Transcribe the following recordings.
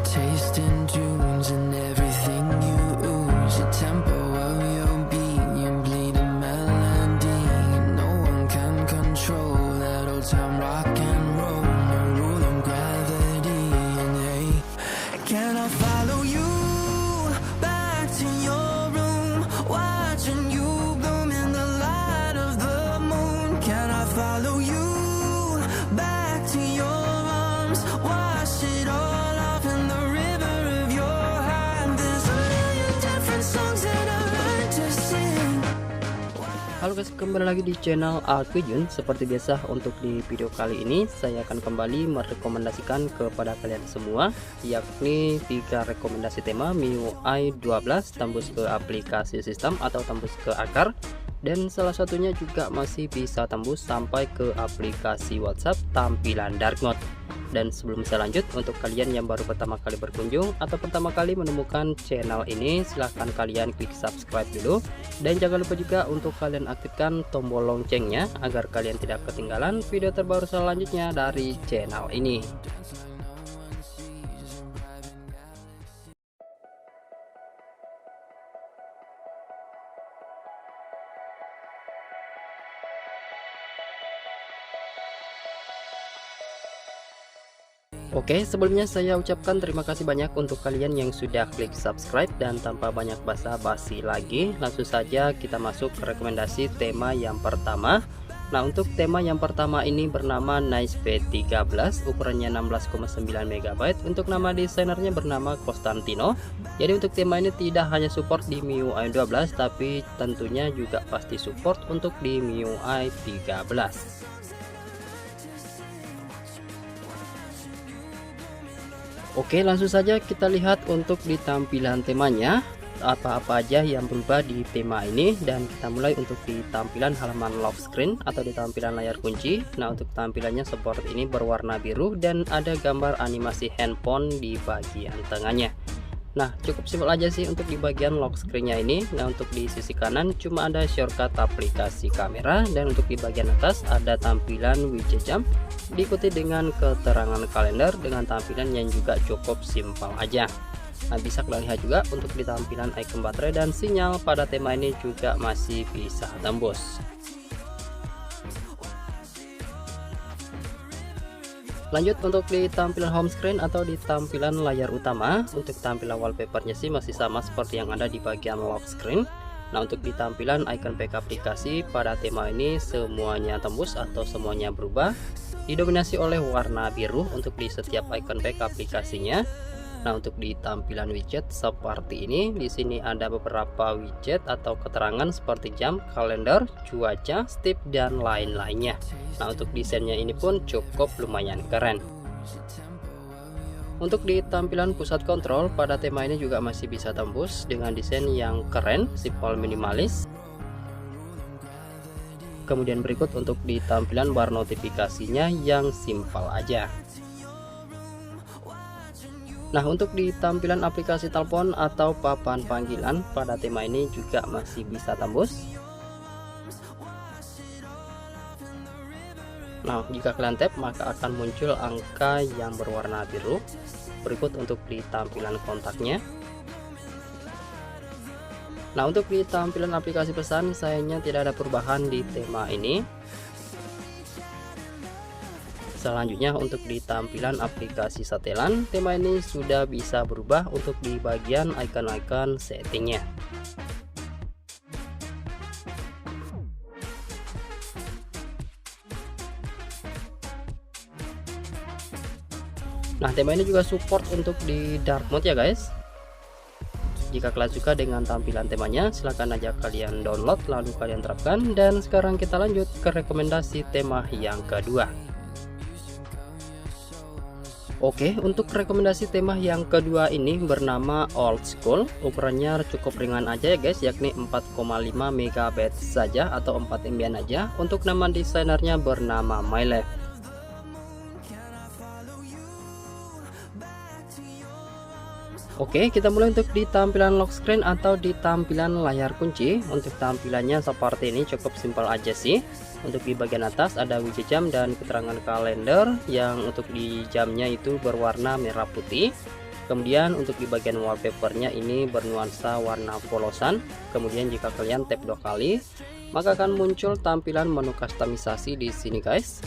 tasting tunes and everything you ooze, the tempo of your beat, you bleed a melody. No one can control that old time rock and roll, no rule of gravity. And hey, can I follow you back to your room, watching you bloom in the light of the moon? Can I follow you back to your arms, wash it all off in the river of your heart? There's a million different songs that I learned to sing. Halo guys, kembali lagi di channel Aku Jun. Seperti biasa, untuk di video kali ini saya akan kembali merekomendasikan kepada kalian semua, yakni 3 rekomendasi tema MIUI 12 tembus ke aplikasi sistem atau tembus ke akar, dan salah satunya juga masih bisa tembus sampai ke aplikasi WhatsApp tampilan dark mode. Dan sebelum saya lanjut, untuk kalian yang baru pertama kali berkunjung atau pertama kali menemukan channel ini, silahkan kalian klik subscribe dulu, dan jangan lupa juga untuk kalian aktifkan tombol loncengnya agar kalian tidak ketinggalan video terbaru selanjutnya dari channel ini. Oke, sebelumnya saya ucapkan terima kasih banyak untuk kalian yang sudah klik subscribe, dan tanpa banyak basa-basi lagi, langsung saja kita masuk ke rekomendasi tema yang pertama. Nah, untuk tema yang pertama ini bernama Nice V13, ukurannya 16,9 MB. Untuk nama desainernya bernama Costantino. Jadi untuk tema ini tidak hanya support di MIUI 12, tapi tentunya juga pasti support untuk di MIUI 13. Oke, langsung saja kita lihat untuk di tampilan temanya apa-apa aja yang berubah di tema ini, dan kita mulai untuk di tampilan halaman lock screen atau di tampilan layar kunci. Nah, untuk tampilannya seperti ini berwarna biru dan ada gambar animasi handphone di bagian tengahnya. Nah, cukup simpel aja sih untuk di bagian lock screen-nya ini. Nah, untuk di sisi kanan cuma ada shortcut aplikasi kamera, dan untuk di bagian atas ada tampilan widget jam, diikuti dengan keterangan kalender dengan tampilan yang juga cukup simpel aja. Nah, bisa kalian lihat juga untuk di tampilan icon baterai dan sinyal pada tema ini juga masih bisa tembus. Lanjut untuk di tampilan home screen atau di tampilan layar utama, untuk tampilan wallpapernya sih masih sama seperti yang ada di bagian lock screen. Nah, untuk di tampilan icon pack aplikasi pada tema ini semuanya tembus atau semuanya berubah, didominasi oleh warna biru untuk di setiap icon pack aplikasinya. Nah, untuk di tampilan widget seperti ini, di sini ada beberapa widget atau keterangan seperti jam, kalender, cuaca, step, dan lain-lainnya. Nah, untuk desainnya ini pun cukup lumayan keren. Untuk di tampilan pusat kontrol pada tema ini juga masih bisa tembus dengan desain yang keren, simple, minimalis. Kemudian berikut untuk di tampilan bar notifikasinya yang simpel aja. Nah, untuk di tampilan aplikasi telepon atau papan panggilan pada tema ini juga masih bisa tembus. Nah, jika kalian tap maka akan muncul angka yang berwarna biru. Berikut untuk di tampilan kontaknya. Nah, untuk di tampilan aplikasi pesan sayangnya tidak ada perubahan di tema ini. Selanjutnya untuk di tampilan aplikasi setelan, tema ini sudah bisa berubah untuk di bagian icon-icon settingnya. Nah, tema ini juga support untuk di dark mode ya guys. Jika kalian suka dengan tampilan temanya, silahkan aja kalian download lalu kalian terapkan. Dan sekarang kita lanjut ke rekomendasi tema yang kedua. Oke, untuk rekomendasi tema yang kedua ini bernama Old School. Ukurannya cukup ringan aja ya guys, yakni 4,5 MB saja atau 4 MB aja. Untuk nama desainernya bernama MyLife. Oke, kita mulai untuk di tampilan lock screen atau di tampilan layar kunci. Untuk tampilannya seperti ini cukup simpel aja sih. Untuk di bagian atas ada widget jam dan keterangan kalender yang untuk di jamnya itu berwarna merah putih. Kemudian untuk di bagian wallpapernya ini bernuansa warna polosan. Kemudian jika kalian tap 2 kali, maka akan muncul tampilan menu kustomisasi di sini guys.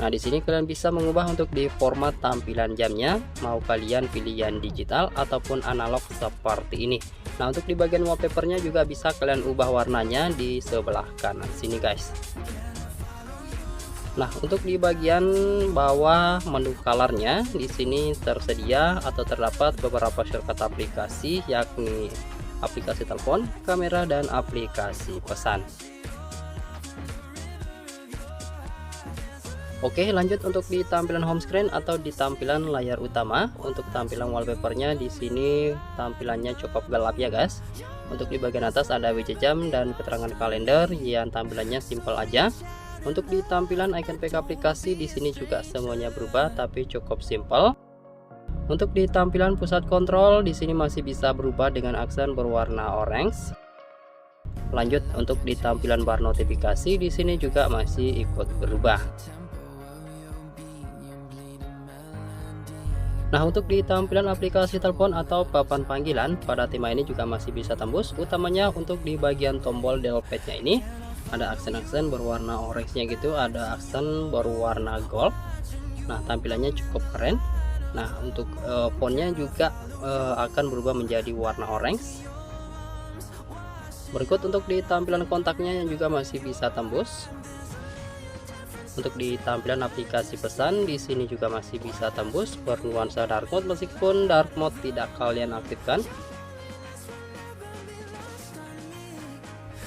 Nah, di sini kalian bisa mengubah untuk di format tampilan jamnya, mau kalian pilih yang digital ataupun analog seperti ini. Nah, untuk di bagian wallpapernya juga bisa kalian ubah warnanya di sebelah kanan sini guys. Nah, untuk di bagian bawah menu colornya di sini tersedia atau terdapat beberapa shortcut aplikasi, yakni aplikasi telepon, kamera, dan aplikasi pesan. Oke, lanjut untuk di tampilan home screen atau di tampilan layar utama. Untuk tampilan wallpapernya di sini tampilannya cukup gelap ya guys. Untuk di bagian atas ada widget jam dan keterangan kalender yang tampilannya simple aja. Untuk di tampilan icon pack aplikasi di sini juga semuanya berubah tapi cukup simple. Untuk di tampilan pusat kontrol di sini masih bisa berubah dengan aksen berwarna orange. Lanjut untuk di tampilan bar notifikasi di sini juga masih ikut berubah. Nah, untuk di tampilan aplikasi telepon atau papan panggilan pada tema ini juga masih bisa tembus, utamanya untuk di bagian tombol dial pad-nya ini ada aksen-aksen berwarna orange-nya gitu, ada aksen berwarna gold. Nah, tampilannya cukup keren. Nah, untuk fontnya juga akan berubah menjadi warna orange. Berikut untuk di tampilan kontaknya yang juga masih bisa tembus. Untuk di tampilan aplikasi pesan di sini juga masih bisa tembus bernuansa dark mode meskipun dark mode tidak kalian aktifkan.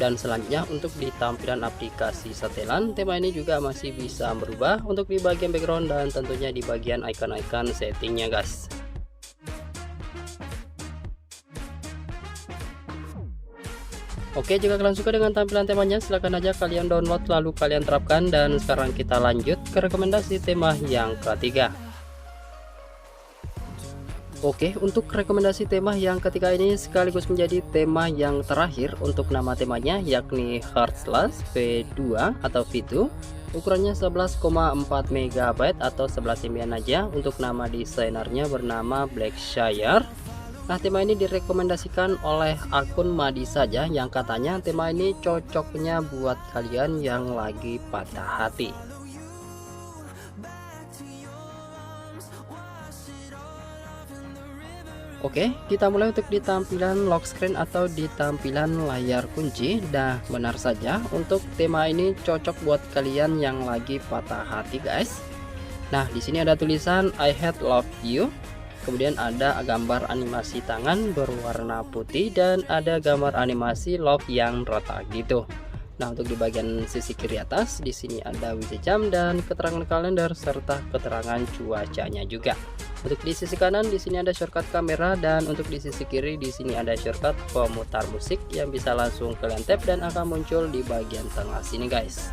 Dan selanjutnya untuk di tampilan aplikasi setelan, tema ini juga masih bisa berubah untuk di bagian background dan tentunya di bagian icon-icon settingnya guys. Oke, jika kalian suka dengan tampilan temanya, silahkan aja kalian download lalu kalian terapkan. Dan sekarang kita lanjut ke rekomendasi tema yang ketiga. Oke, untuk rekomendasi tema yang ketiga ini sekaligus menjadi tema yang terakhir untuk nama temanya, yakni Heartless V2 atau V2. Ukurannya 11,4 MB atau 11 MB aja. Untuk nama desainernya bernama Blackshire. Nah, tema ini direkomendasikan oleh akun Madi saja yang katanya tema ini cocoknya buat kalian yang lagi patah hati. Oke, kita mulai untuk di tampilan lock screen atau di tampilan layar kunci. Nah, benar saja untuk tema ini cocok buat kalian yang lagi patah hati guys. Nah, di sini ada tulisan I hate love you. Kemudian ada gambar animasi tangan berwarna putih dan ada gambar animasi love yang retak gitu. Nah, untuk di bagian sisi kiri atas di sini ada widget jam dan keterangan kalender serta keterangan cuacanya juga. Untuk di sisi kanan di sini ada shortcut kamera dan untuk di sisi kiri di sini ada shortcut pemutar musik yang bisa langsung kalian tap dan akan muncul di bagian tengah sini guys.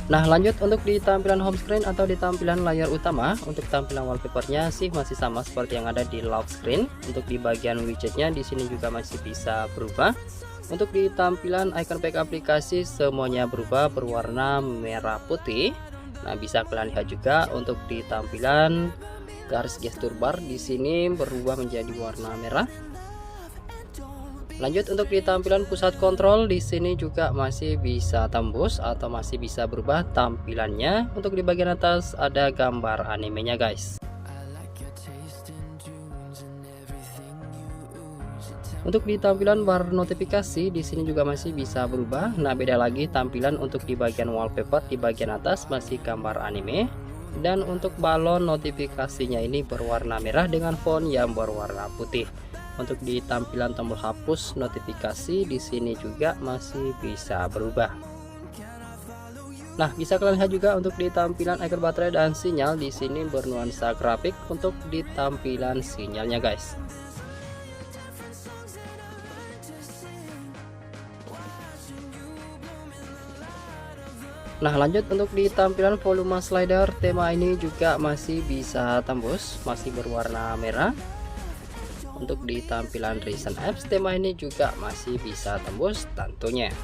Nah, lanjut untuk di tampilan home screen atau di tampilan layar utama. Untuk tampilan wallpapernya sih masih sama seperti yang ada di lock screen. Untuk di bagian widgetnya di sini juga masih bisa berubah. Untuk di tampilan icon pack aplikasi semuanya berubah berwarna merah putih. Nah, bisa kalian lihat juga untuk di tampilan garis gestur bar di sini berubah menjadi warna merah. Lanjut untuk di tampilan pusat kontrol di sini juga masih bisa tembus atau masih bisa berubah tampilannya. Untuk di bagian atas ada gambar animenya guys. Untuk di tampilan bar notifikasi di sini juga masih bisa berubah. Nah, beda lagi tampilan untuk di bagian wallpaper di bagian atas masih gambar anime. Dan untuk balon notifikasinya ini berwarna merah dengan font yang berwarna putih. Untuk di tampilan tombol hapus notifikasi di sini juga masih bisa berubah. Nah, bisa kalian lihat juga untuk di tampilan icon baterai dan sinyal di sini bernuansa grafik untuk di tampilan sinyalnya guys. Nah, lanjut untuk di tampilan volume slider tema ini juga masih bisa tembus, masih berwarna merah. Untuk di tampilan recent apps tema ini juga masih bisa tembus tentunya.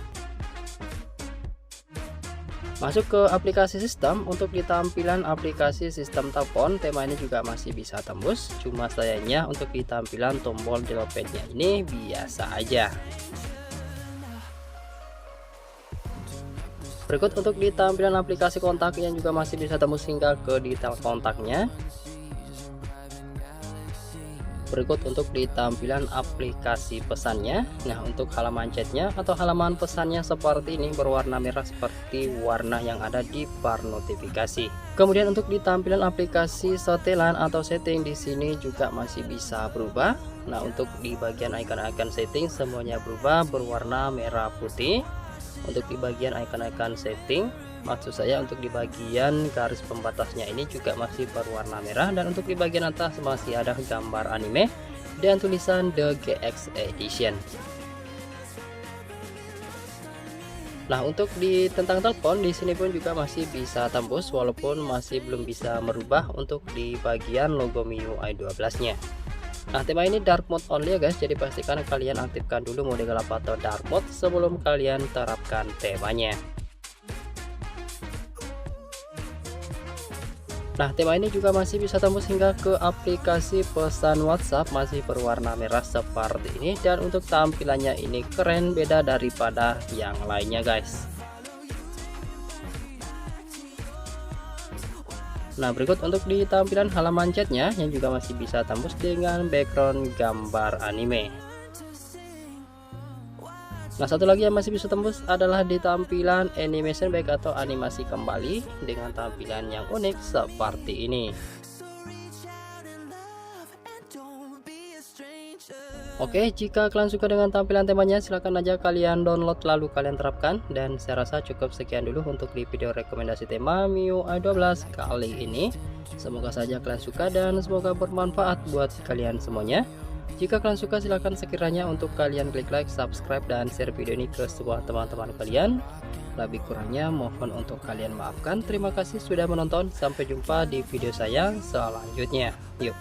Masuk ke aplikasi sistem, untuk di tampilan aplikasi sistem telepon, tema ini juga masih bisa tembus. Cuma sayangnya untuk di tampilan tombol dialogpadnya ini biasa aja. Berikut untuk di tampilan aplikasi kontak yang juga masih bisa tembus hingga ke detail kontaknya. Berikut untuk di tampilan aplikasi pesannya. Nah, untuk halaman chatnya atau halaman pesannya seperti ini, berwarna merah seperti warna yang ada di bar notifikasi. Kemudian untuk di tampilan aplikasi setelan atau setting, di sini juga masih bisa berubah. Nah, untuk di bagian icon-icon setting semuanya berubah berwarna merah putih. Untuk di bagian icon-icon setting, maksud saya untuk di bagian garis pembatasnya ini juga masih berwarna merah, dan untuk di bagian atas masih ada gambar anime dan tulisan The GX Edition. Nah, untuk di tentang telepon di sini pun juga masih bisa tembus walaupun masih belum bisa merubah untuk di bagian logo MIUI 12-nya. Nah, tema ini dark mode only ya guys, jadi pastikan kalian aktifkan dulu mode gelap atau dark mode sebelum kalian terapkan temanya. Nah, tema ini juga masih bisa tembus hingga ke aplikasi pesan WhatsApp, masih berwarna merah seperti ini, dan untuk tampilannya ini keren, beda daripada yang lainnya guys. Nah, berikut untuk di tampilan halaman chatnya yang juga masih bisa tembus dengan background gambar anime. Nah, satu lagi yang masih bisa tembus adalah di tampilan animation back atau animasi kembali dengan tampilan yang unik seperti ini. Oke, jika kalian suka dengan tampilan temanya, silahkan aja kalian download lalu kalian terapkan. Dan saya rasa cukup sekian dulu untuk di video rekomendasi tema MIUI 12 kali ini. Semoga saja kalian suka dan semoga bermanfaat buat kalian semuanya. Jika kalian suka, silahkan sekiranya untuk kalian klik like, subscribe, dan share video ini ke semua teman-teman kalian. Lebih kurangnya mohon untuk kalian maafkan. Terima kasih sudah menonton. Sampai jumpa di video saya selanjutnya. Yuk.